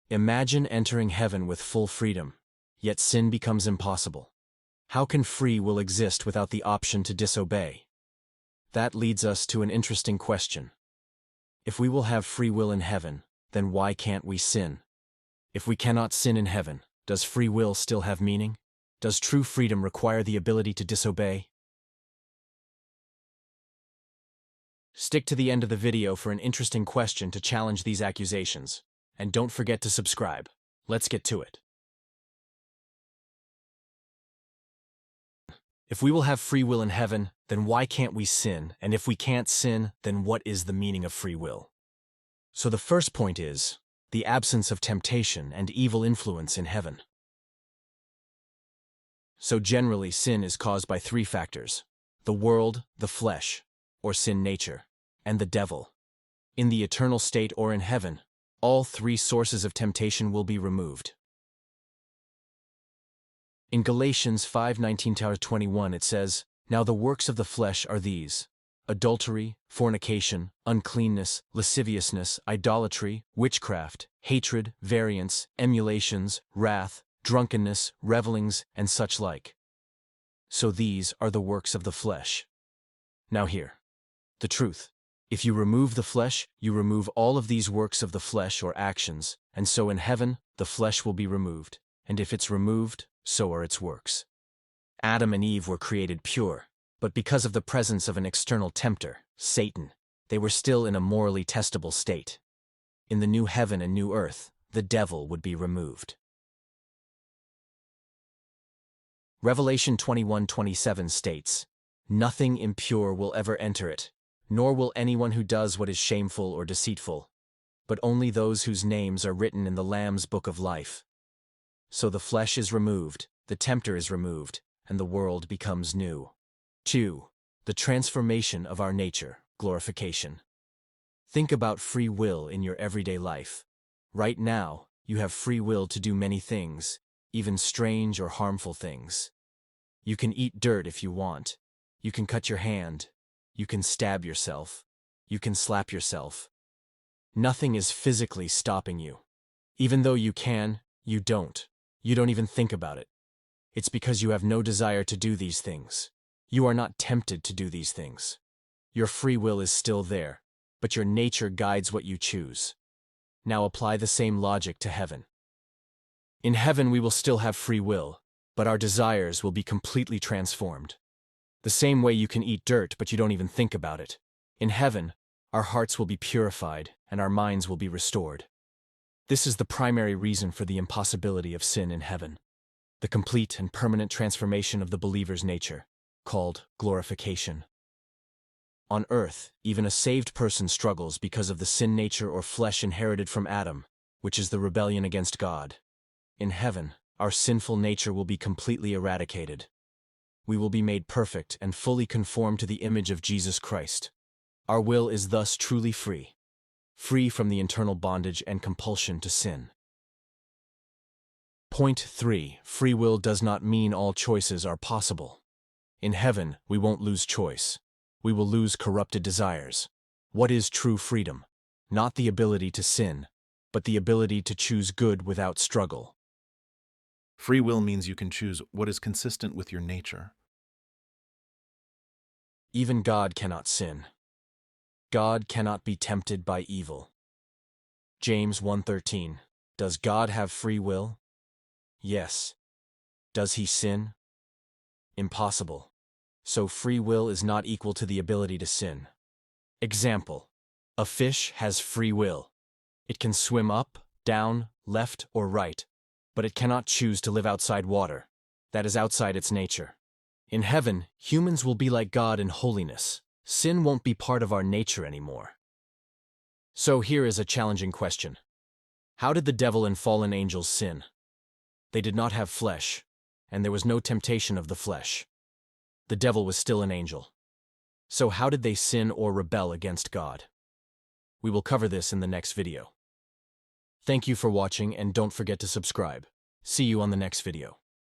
Imagine entering heaven with full freedom, yet sin becomes impossible. How can free will exist without the option to disobey? That leads us to an interesting question. If we will have free will in heaven, then why can't we sin? If we cannot sin in heaven, does free will still have meaning? Does true freedom require the ability to disobey? Stick to the end of the video for an interesting question to challenge these accusations. And don't forget to subscribe. Let's get to it. If we will have free will in heaven, then why can't we sin? And if we can't sin, then what is the meaning of free will? So the first point is the absence of temptation and evil influence in heaven. So generally, sin is caused by three factors: the world, the flesh, or sin nature, and the devil. In the eternal state or in heaven, all three sources of temptation will be removed. In Galatians 5:19-21 it says, "Now the works of the flesh are these: adultery, fornication, uncleanness, lasciviousness, idolatry, witchcraft, hatred, variance, emulations, wrath, drunkenness, revelings, and such like. So these are the works of the flesh." Now hear the truth. If you remove the flesh, you remove all of these works of the flesh or actions, and so in heaven, the flesh will be removed, and if it's removed, so are its works. Adam and Eve were created pure, but because of the presence of an external tempter, Satan, they were still in a morally testable state. In the new heaven and new earth, the devil would be removed. Revelation 21:27 states, "Nothing impure will ever enter it, nor will anyone who does what is shameful or deceitful, but only those whose names are written in the Lamb's book of life." So the flesh is removed, the tempter is removed, and the world becomes new. 2. The transformation of our nature, glorification. Think about free will in your everyday life. Right now, you have free will to do many things, even strange or harmful things. You can eat dirt if you want. You can cut your hand. You can stab yourself. You can slap yourself. Nothing is physically stopping you. Even though you can, you don't. You don't even think about it. It's because you have no desire to do these things. You are not tempted to do these things. Your free will is still there, but your nature guides what you choose. Now apply the same logic to heaven. In heaven we will still have free will, but our desires will be completely transformed. The same way you can eat dirt but you don't even think about it. In heaven, our hearts will be purified and our minds will be restored. This is the primary reason for the impossibility of sin in heaven. The complete and permanent transformation of the believer's nature, called glorification. On earth, even a saved person struggles because of the sin nature or flesh inherited from Adam, which is the rebellion against God. In heaven, our sinful nature will be completely eradicated. We will be made perfect and fully conformed to the image of Jesus Christ. Our will is thus truly free. Free from the internal bondage and compulsion to sin. Point 3. Free will does not mean all choices are possible. In heaven, we won't lose choice. We will lose corrupted desires. What is true freedom? Not the ability to sin, but the ability to choose good without struggle. Free will means you can choose what is consistent with your nature. Even God cannot sin. God cannot be tempted by evil. James 1:13. Does God have free will? Yes. Does he sin? Impossible. So free will is not equal to the ability to sin. Example. A fish has free will. It can swim up, down, left, or right, but it cannot choose to live outside water. That is outside its nature. In heaven, humans will be like God in holiness. Sin won't be part of our nature anymore. So here is a challenging question. How did the devil and fallen angels sin? They did not have flesh, and there was no temptation of the flesh. The devil was still an angel. So how did they sin or rebel against God? We will cover this in the next video. Thank you for watching and don't forget to subscribe. See you on the next video.